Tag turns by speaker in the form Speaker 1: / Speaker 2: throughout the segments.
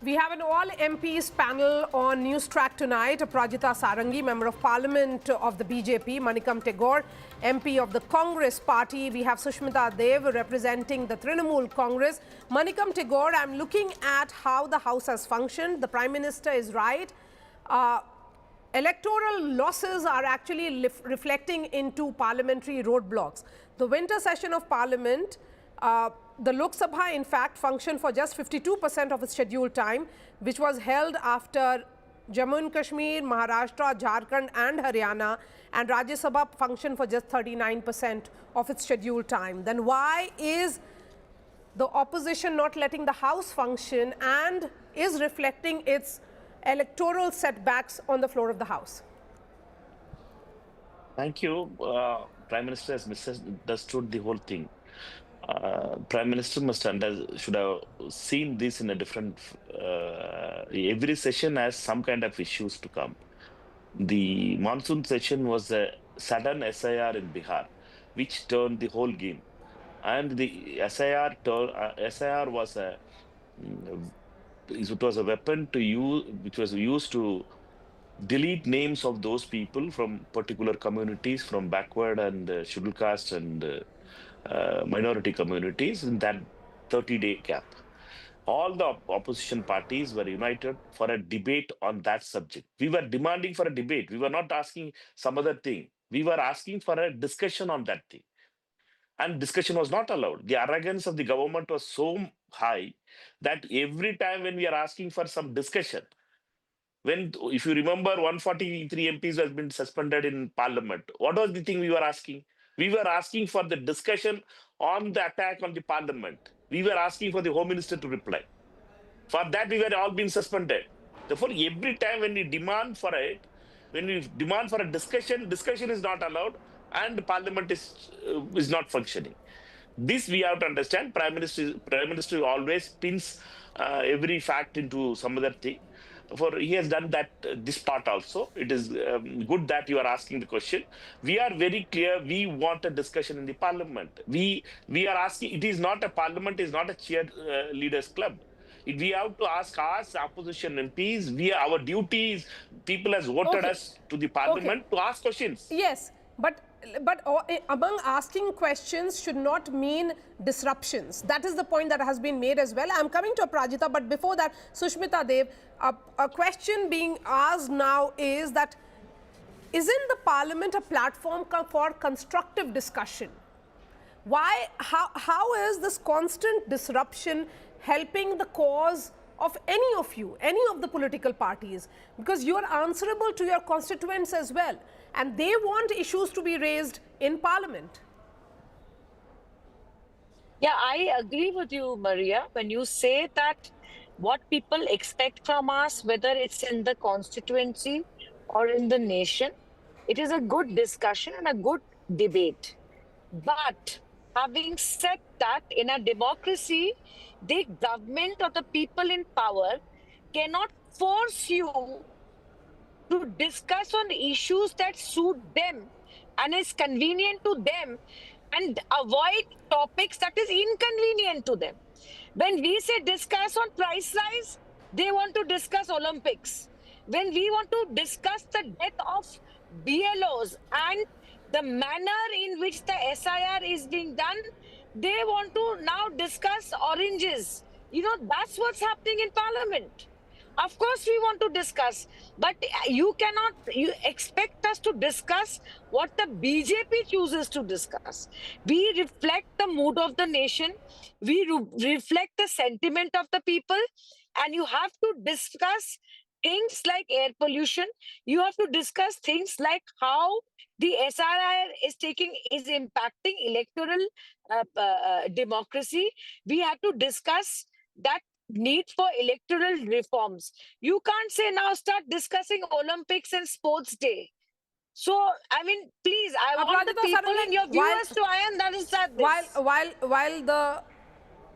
Speaker 1: We have an all MPs panel on NewsTrack tonight. Prajita Sarangi, Member of Parliament of the BJP, Manikam Tagore, MP of the Congress Party. We have Sushmita Dev representing the Trinamool Congress. Manikam Tagore, I'm looking at how the House has functioned. The Prime Minister is right. Electoral losses are actually reflecting into parliamentary roadblocks. The winter session of Parliament, the Lok Sabha, in fact, functioned for just 52% of its scheduled time, which was held after Jammu and Kashmir, Maharashtra, Jharkhand and Haryana, and Rajya Sabha functioned for just 39% of its scheduled time. Then why is the opposition not letting the House function and is reflecting its electoral setbacks on the floor of the House?
Speaker 2: Thank you. Prime Minister has misunderstood the whole thing. Prime Minister should have seen this in a different. Every session has some kind of issues to come. The monsoon session was a sudden SIR in Bihar, which turned the whole game, and the SIR was it was a weapon to use, which was used to delete names of those people from particular communities, from backward and scheduled caste and minority communities in that 30-day gap. All the opposition parties were united for a debate on that subject. We were demanding for a debate. We were not asking some other thing. We were asking for a discussion on that thing. And discussion was not allowed. The arrogance of the government was so high that every time when we are asking for some discussion, if you remember, 143 MPs has been suspended in Parliament. What was the thing we were asking? We were asking for the discussion on the attack on the Parliament. We were asking for the Home Minister to reply. For that, we were all being suspended. Therefore, every time when we demand for it, when we demand for a discussion, discussion is not allowed, and the Parliament is not functioning. This we have to understand. Prime Minister always pins every fact into some other thing. For he has done that this part also. It is good that you are asking the question. We are very clear. We want a discussion in the Parliament. We are asking. It is not a Parliament. It is not a cheerleaders club. We have to ask us, opposition MPs. Our duty is, people has voted us to the Parliament to ask questions.
Speaker 1: Yes, but among asking questions should not mean disruptions. That is the point that has been made as well. I'm coming to Prajita, but before that, Sushmita Dev, a question being asked now is that, isn't the Parliament a platform for constructive discussion? How is this constant disruption helping the cause of any of you, any of the political parties? Because you are answerable to your constituents as well, and they want issues to be raised in Parliament.
Speaker 3: Yeah, I agree with you, Maria, when you say that what people expect from us, whether it's in the constituency or in the nation, it is a good discussion and a good debate. But having said that, in a democracy, the government or the people in power cannot force you to discuss on issues that suit them and is convenient to them, and avoid topics that is inconvenient to them. When we say discuss on price rise, they want to discuss Olympics. When we want to discuss the death of BLOs and the manner in which the SIR is being done, they want to now discuss oranges. You know, that's what's happening in Parliament. Of course, we want to discuss, but you expect us to discuss what the BJP chooses to discuss. We reflect the mood of the nation. We reflect the sentiment of the people, and you have to discuss things like air pollution. You have to discuss things like how the SRIR is impacting electoral democracy. We have to discuss that need for electoral reforms. You can't say now start discussing Olympics and Sports Day. So, I mean, please, I want the people and your viewers to understand this.
Speaker 1: While the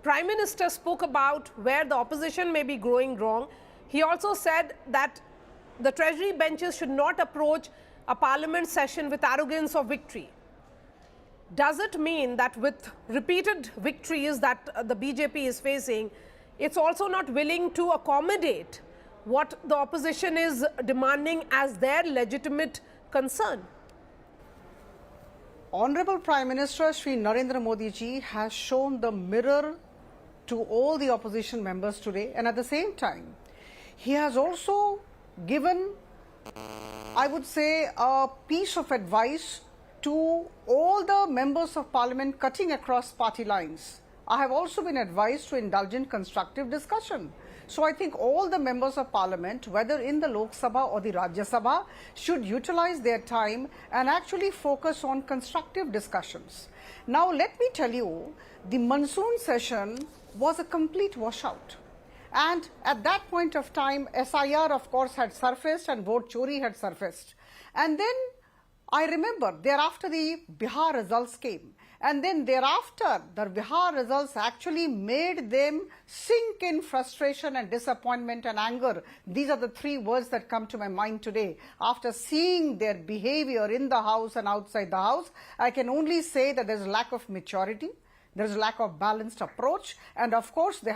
Speaker 1: Prime Minister spoke about where the opposition may be going wrong, he also said that the Treasury benches should not approach a Parliament session with arrogance of victory. Does it mean that with repeated victories that the BJP is facing, it's also not willing to accommodate what the opposition is demanding as their legitimate concern.
Speaker 4: Honorable Prime Minister Shri Narendra Modi ji has shown the mirror to all the opposition members today, and at the same time, he has also given, I would say, a piece of advice to all the members of parliament cutting across party lines. I have also been advised to indulge in constructive discussion. So I think all the members of parliament, whether in the Lok Sabha or the Rajya Sabha, should utilize their time and actually focus on constructive discussions. Now let me tell you, the monsoon session was a complete washout. And at that point of time, SIR of course had surfaced and vote chori had surfaced. And then I remember thereafter the Bihar results came. And then thereafter, the Bihar results actually made them sink in frustration and disappointment and anger. These are the three words that come to my mind today. After seeing their behavior in the house and outside the house, I can only say that there's a lack of maturity, there's a lack of balanced approach, and of course they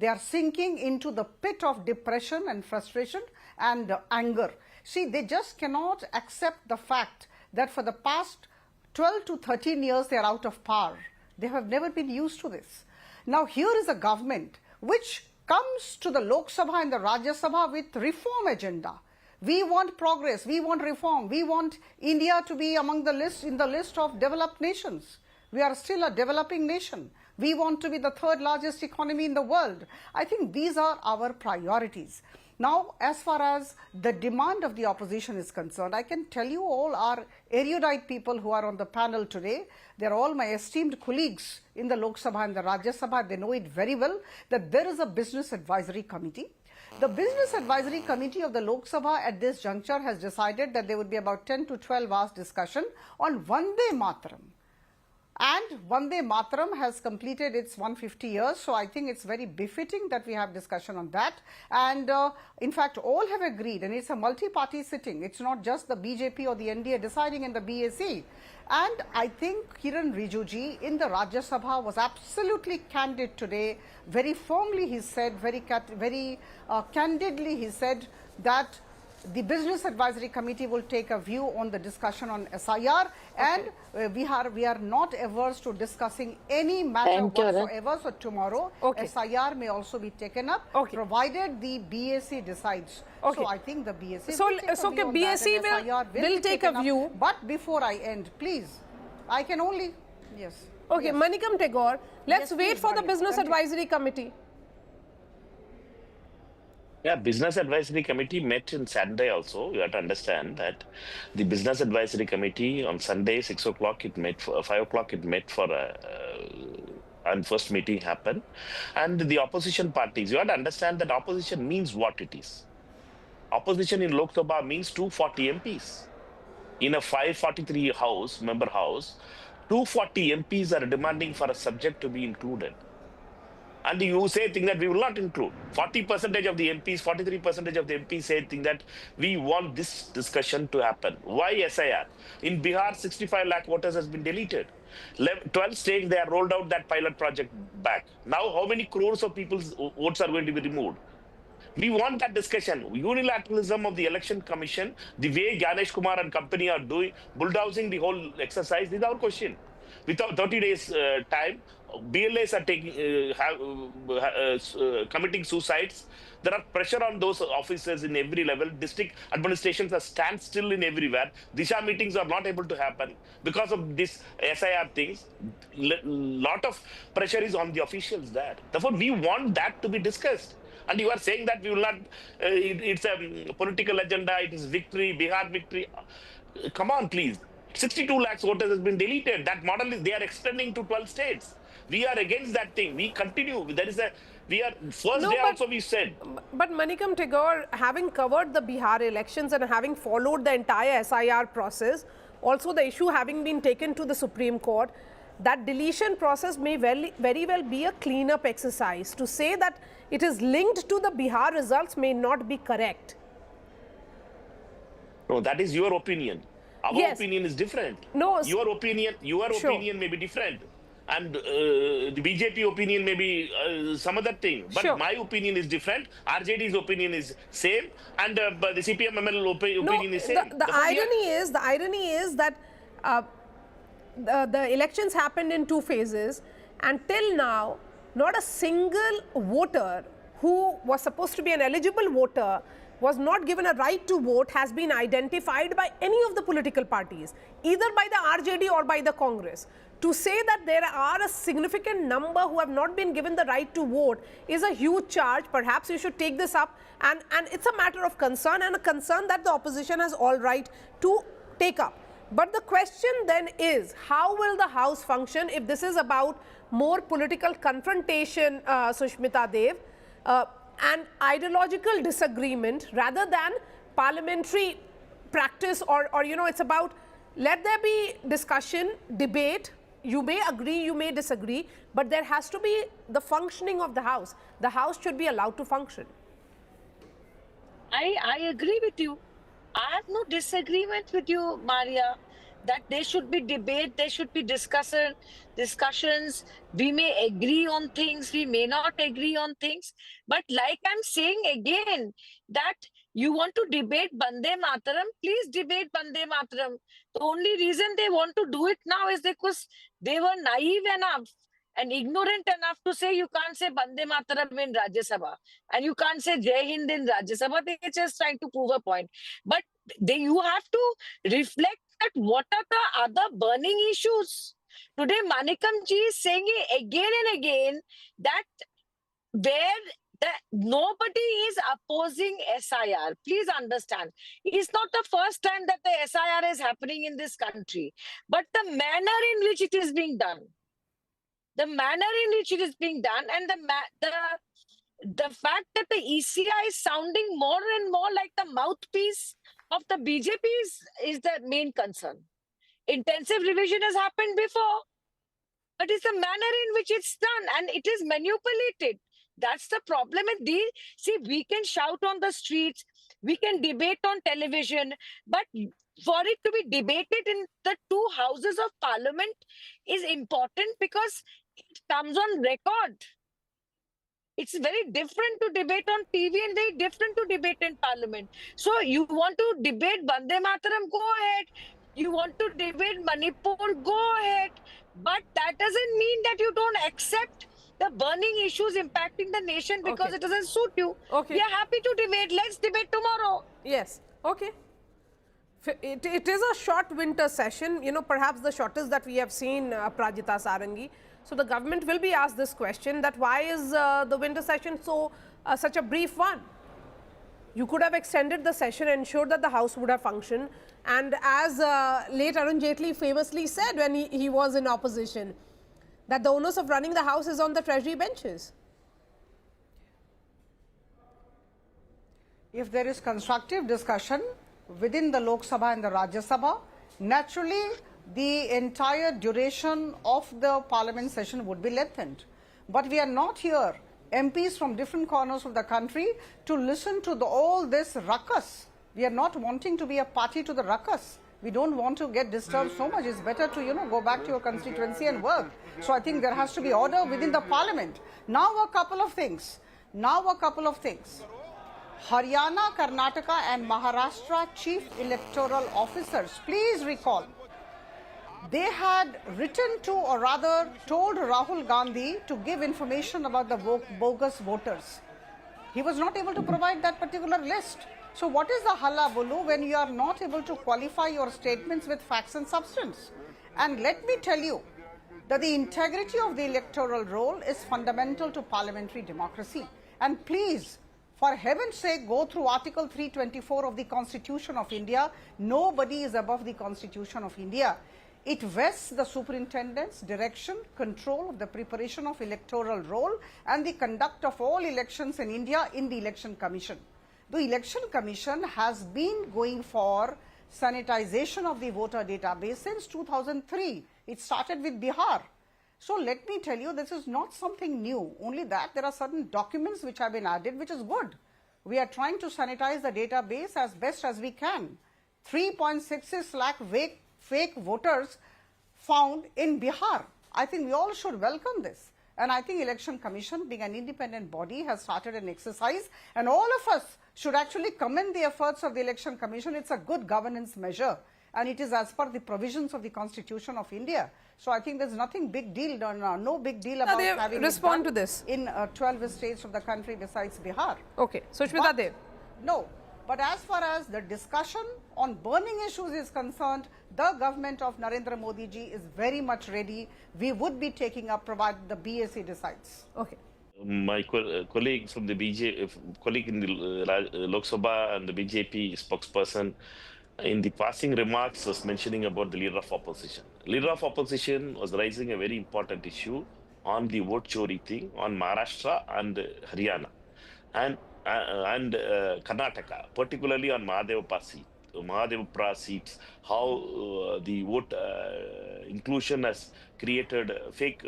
Speaker 4: are sinking into the pit of depression and frustration and anger. See, they just cannot accept the fact that for the past 12 to 13 years they are out of power. They have never been used to this. Now here is a government which comes to the Lok Sabha and the Rajya Sabha with reform agenda. We want progress, we want reform, we want India to be among the list, in the list of developed nations. We are still a developing nation. We want to be the third largest economy in the world. I think these are our priorities. Now, as far as the demand of the opposition is concerned, I can tell you all our erudite people who are on the panel today, they are all my esteemed colleagues in the Lok Sabha and the Rajya Sabha. They know it very well that there is a business advisory committee. The business advisory committee of the Lok Sabha at this juncture has decided that there would be about 10 to 12 hours discussion on Vande Mataram. And Vande Mataram has completed its 150 years, so I think it's very befitting that we have discussion on that. And in fact, all have agreed, and it's a multi-party sitting. It's not just the BJP or the NDA deciding in the BAC. And I think Kiran Rijuji in the Rajya Sabha was absolutely candid today. Very firmly he said, very candidly he said that the Business Advisory Committee will take a view on the discussion on SIR, and we are not averse to discussing any matter whatsoever. So tomorrow SIR may also be taken up, provided the BAC decides. So I think the BAC will take a view on that, and SIR will take a view. But before I end, please, I can only, yes.
Speaker 1: Okay, yes. Manikam Tagore, let's wait for the Business Advisory Committee.
Speaker 2: Yeah, Business Advisory Committee met in Sunday also. You have to understand that the Business Advisory Committee on Sunday, 6 o'clock, it met for 5 o'clock, it met for and first meeting happened. And the opposition parties, you have to understand that opposition means what it is. Opposition in Lok Sabha means 240 MPs. In a 543 member house, 240 MPs are demanding for a subject to be included. And you say thing that we will not include. 40% of the MPs, 43% of the MPs say thing that we want this discussion to happen. Why SIR? In Bihar, 65 lakh voters has been deleted. 12 states, they have rolled out that pilot project back. Now, how many crores of people's votes are going to be removed? We want that discussion. Unilateralism of the election commission, the way Ganesh Kumar and company are doing, bulldozing the whole exercise, this is our question. Without 30 days time, BLAs are taking, committing suicides. There are pressure on those officers in every level. District administrations are standstill in everywhere. Disha meetings are not able to happen because of this SIR things. Lot of pressure is on the officials there. Therefore, we want that to be discussed. And you are saying that we will not, it's a political agenda, it is victory, Bihar victory. Come on, please. 62 lakhs voters has been deleted. That model is, they are extending to 12 states. We are against that thing. We continue. There is first day also we said.
Speaker 1: But Manikam Tagore, having covered the Bihar elections and having followed the entire SIR process, also the issue having been taken to the Supreme Court, that deletion process may very well be a cleanup exercise. To say that it is linked to the Bihar results may not be correct.
Speaker 2: No, that is your opinion. Our opinion is different.
Speaker 1: No,
Speaker 2: your opinion may be different. and the BJP opinion may be some other thing. But
Speaker 1: Sure.
Speaker 2: my opinion is different. RJD's opinion is same, and the CPM ML opinion is same.
Speaker 1: The irony is that the elections happened in 2 phases, and till now, not a single voter who was supposed to be an eligible voter was not given a right to vote has been identified by any of the political parties, either by the RJD or by the Congress. To say that there are a significant number who have not been given the right to vote is a huge charge. Perhaps you should take this up, and it's a matter of concern, and a concern that the opposition has all right to take up. But the question then is, how will the House function if this is about more political confrontation, Sushmita Dev, and ideological disagreement rather than parliamentary practice, or it's about let there be discussion, debate. You may agree, you may disagree, but there has to be the functioning of the House. The House should be allowed to function.
Speaker 3: I agree with you. I have no disagreement with you, Maria, that there should be debate, there should be discussions. We may agree on things, we may not agree on things. But like I'm saying again, that you want to debate Vande Mataram, please debate Vande Mataram. The only reason they want to do it now is because they were naive enough and ignorant enough to say you can't say Vande Mataram in Rajya Sabha and you can't say Jai Hind in Rajya Sabha. They're just trying to prove a point. But you have to reflect at what are the other burning issues. Today, Manikam ji is saying again and again that nobody is opposing SIR. Please understand. It's not the first time that the SIR is happening in this country, but the manner in which it is being done. The manner in which it is being done, and the fact that the ECI is sounding more and more like the mouthpiece of the BJP is the main concern. Intensive revision has happened before, but it's the manner in which it's done, and it is manipulated. That's the problem. And see, we can shout on the streets, we can debate on television, but for it to be debated in the 2 houses of parliament is important because it comes on record. It's very different to debate on TV and very different to debate in parliament. So you want to debate Vande Mataram, go ahead. You want to debate Manipur, go ahead. But that doesn't mean that you don't accept the burning issues impacting the nation because it doesn't suit you. We are happy to debate. Let's debate tomorrow.
Speaker 1: Yes. Okay. It is a short winter session, perhaps the shortest that we have seen, Prajita Sarangi. So the government will be asked this question, that why is the winter session such a brief one? You could have extended the session, ensured that the House would have functioned. And as late Arun Jaitley famously said when he was in opposition, that the onus of running the House is on the Treasury benches.
Speaker 4: If there is constructive discussion within the Lok Sabha and the Rajya Sabha, naturally the entire duration of the parliament session would be lengthened. But we are not here, MPs from different corners of the country, to listen to all this ruckus. We are not wanting to be a party to the ruckus. We don't want to get disturbed so much. It's better to, go back to your constituency and work. So I think there has to be order within the parliament. Now a couple of things. Haryana, Karnataka and Maharashtra chief electoral officers, please recall, they had written to, or rather told Rahul Gandhi to give information about the bogus voters. He was not able to provide that particular list. So what is the hullabaloo when you are not able to qualify your statements with facts and substance? And let me tell you that the integrity of the electoral roll is fundamental to parliamentary democracy. And please, for heaven's sake, go through Article 324 of the Constitution of India. Nobody is above the Constitution of India. It vests the superintendent's direction, control of the preparation of electoral roll and the conduct of all elections in India in the Election Commission. The Election Commission has been going for sanitization of the voter database since 2003. It started with Bihar. So let me tell you, this is not something new. Only that there are certain documents which have been added, which is good. We are trying to sanitize the database as best as we can. 3.66 lakh fake voters found in Bihar. I think we all should welcome this. And I think Election Commission, being an independent body, has started an exercise, and all of us should actually commend the efforts of the Election Commission. It's a good governance measure, and it is as per the provisions of the Constitution of India. So I think there's nothing big deal, no big deal about having
Speaker 1: respond to this
Speaker 4: in 12 states of the country besides Bihar.
Speaker 1: Okay, Sushmita Dev.
Speaker 4: No, but as far as the discussion on burning issues is concerned, the government of Narendra Modi ji is very much ready. We would be taking up provided the BAC decides.
Speaker 1: Okay.
Speaker 2: My colleague from the colleague in the Lok Sabha and the BJP spokesperson in the passing remarks was mentioning about the leader of opposition. Leader of opposition was raising a very important issue on the vote chori thing on Maharashtra and Haryana and Karnataka, particularly on Mahadevapura seats, how the vote inclusion has created fake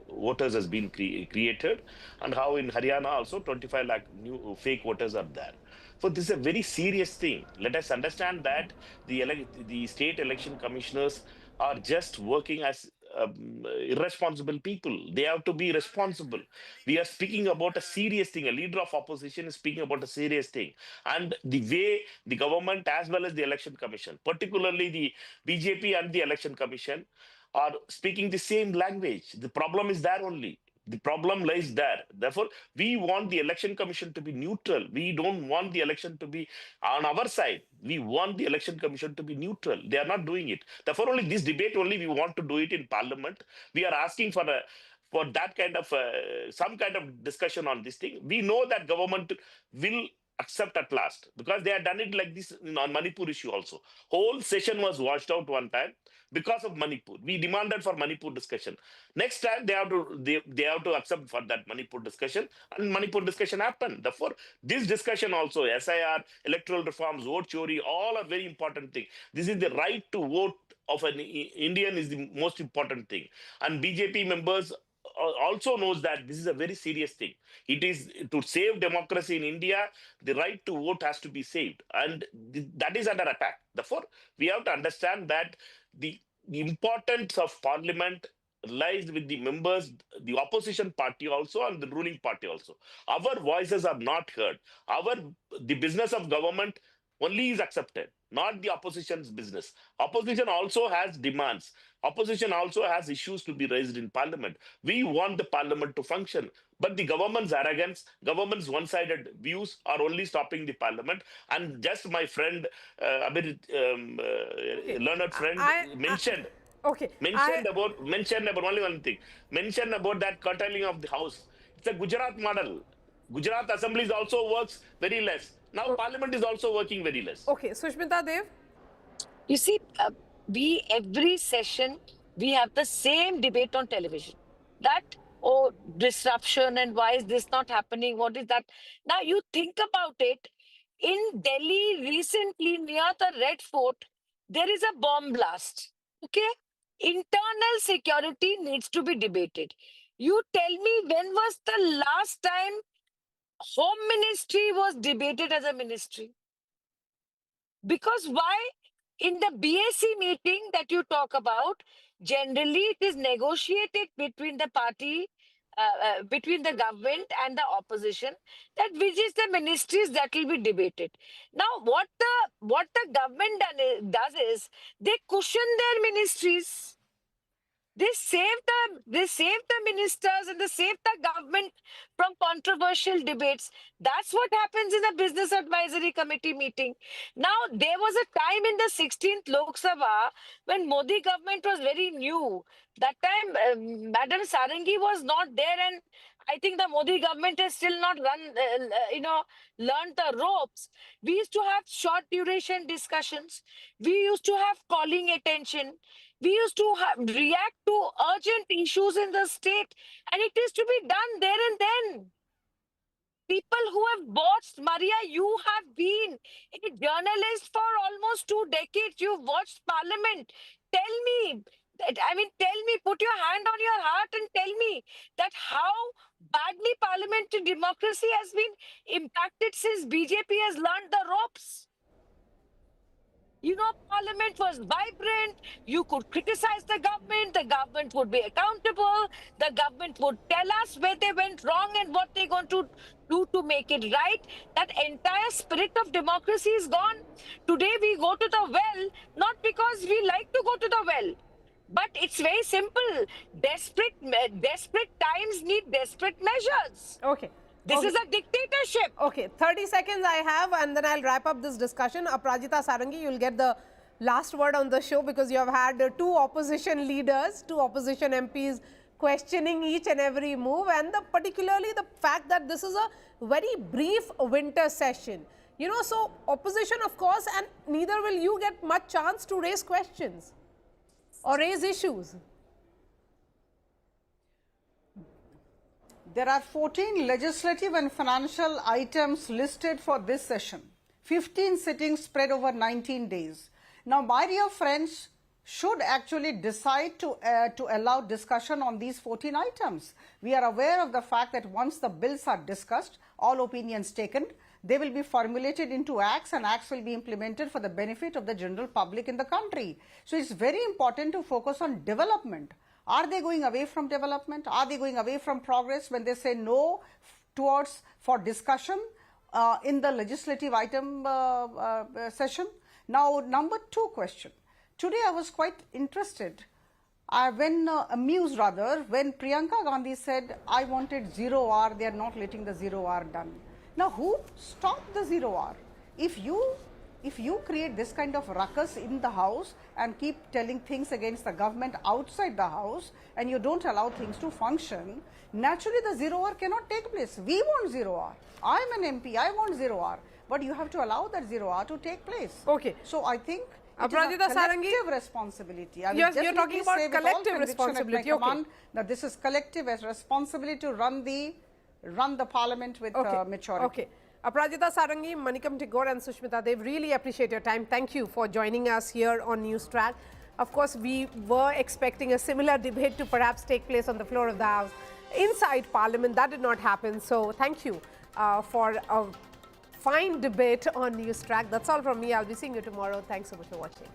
Speaker 2: voters has been created, and how in Haryana also 25 lakh new fake voters are there. So this is a very serious thing. Let us understand that the state election commissioners are just working as irresponsible people. They have to be responsible. We are speaking about a serious thing. A leader of opposition is speaking about a serious thing. And the way the government as well as the election commission, particularly the BJP and the election commission, are speaking the same language. The problem is there only. The problem lies there. Therefore, we want the election commission to be neutral. We don't want the election to be on our side. We want the election commission to be neutral. They are not doing it. Therefore, only this debate only we want to do it in parliament. We are asking for that kind of some kind of discussion on this thing. We know that government will accept at last, because they have done it like this on Manipur issue also. Whole session was washed out one time because of Manipur. We demanded for Manipur discussion. Next time they have to accept for that Manipur discussion, and Manipur discussion happened. Therefore, this discussion also, SIR, electoral reforms, vote chori, all are very important thing. This is the right to vote of an Indian is the most important thing. And BJP members also knows that this is a very serious thing. It is to save democracy in India, the right to vote has to be saved, and that is under attack. Therefore, we have to understand that the importance of parliament lies with the members, the opposition party also and the ruling party also. Our voices are not heard. The business of government only is accepted, not the opposition's business. Opposition also has demands. Opposition also has issues to be raised in parliament. We want the parliament to function, but the government's arrogance, government's one-sided views are only stopping the parliament. And just my friend, learned friend, mentioned.
Speaker 1: Okay.
Speaker 2: Mentioned about only one thing. Mentioned about that curtailing of the house. It's a Gujarat model. Gujarat assemblies also works very less. Now Parliament is also working very less.
Speaker 1: Okay, Sushmita Dev.
Speaker 3: You see, every session, we have the same debate on television. That, oh, disruption and why is this not happening? What is that? Now you think about it. In Delhi recently near the Red Fort, there is a bomb blast. Okay? Internal security needs to be debated. You tell me, when was the last time Home Ministry was debated as a ministry? Because why? In the BAC meeting that you talk about, generally it is negotiated between the party, between the government and the opposition, that which is the ministries that will be debated. Now, what the government does is they cushion their ministries. They save the ministers and they save the government from controversial debates. That's what happens in a business advisory committee meeting. Now, there was a time in the 16th Lok Sabha when Modi government was very new. That time, Madam Sarangi was not there, and I think the Modi government has still not learned the ropes. We used to have short duration discussions. We used to have calling attention. We used to react to urgent issues in the state, and it is to be done there and then. People who have watched, Maria, you have been a journalist for almost 2 decades. You've watched Parliament. Tell me, put your hand on your heart and tell me that how badly parliamentary democracy has been impacted since BJP has learned the ropes. Parliament was vibrant. You could criticize the government would be accountable, the government would tell us where they went wrong and what they're going to do to make it right. That entire spirit of democracy is gone. Today we go to the well, not because we like to go to the well, but it's very simple. Desperate times need desperate measures.
Speaker 1: Okay.
Speaker 3: This is a dictatorship.
Speaker 1: Okay, 30 seconds I have, and then I'll wrap up this discussion. Aparajita Sarangi, you'll get the last word on the show because you have had two opposition leaders, two opposition MPs questioning each and every move, and particularly the fact that this is a very brief winter session. So opposition, of course, and neither will you get much chance to raise questions or raise issues.
Speaker 4: There are 14 legislative and financial items listed for this session. 15 sittings spread over 19 days. Now, my dear friends should actually decide to allow discussion on these 14 items. We are aware of the fact that once the bills are discussed, all opinions taken, they will be formulated into acts, and acts will be implemented for the benefit of the general public in the country. So, it's very important to focus on development. Are they going away from development? Are they going away from progress when they say no for discussion in the legislative item session? Now, number 2 question. Today I was quite interested amused when Priyanka Gandhi said, I wanted 0 hour, they are not letting the 0 hour done. Now, who stopped the 0 hour? If you create this kind of ruckus in the house and keep telling things against the government outside the house, and you don't allow things to function, naturally the 0 hour cannot take place. We want 0 hour. I am an MP, I want 0 hour. But you have to allow that 0 hour to take place.
Speaker 1: Okay.
Speaker 4: So I think it is
Speaker 1: Aparajita
Speaker 4: a
Speaker 1: Sarangi,
Speaker 4: collective responsibility.
Speaker 1: Yes, you're talking about collective responsibility.
Speaker 4: Okay. That this is collective responsibility to run the parliament with maturity.
Speaker 1: Okay. Aparajita Sarangi, Manikam Tigor and Sushmita, they really appreciate your time. Thank you for joining us here on NewsTrack. Of course, we were expecting a similar debate to perhaps take place on the floor of the House inside Parliament. That did not happen. So thank you for a fine debate on NewsTrack. That's all from me. I'll be seeing you tomorrow. Thanks so much for watching.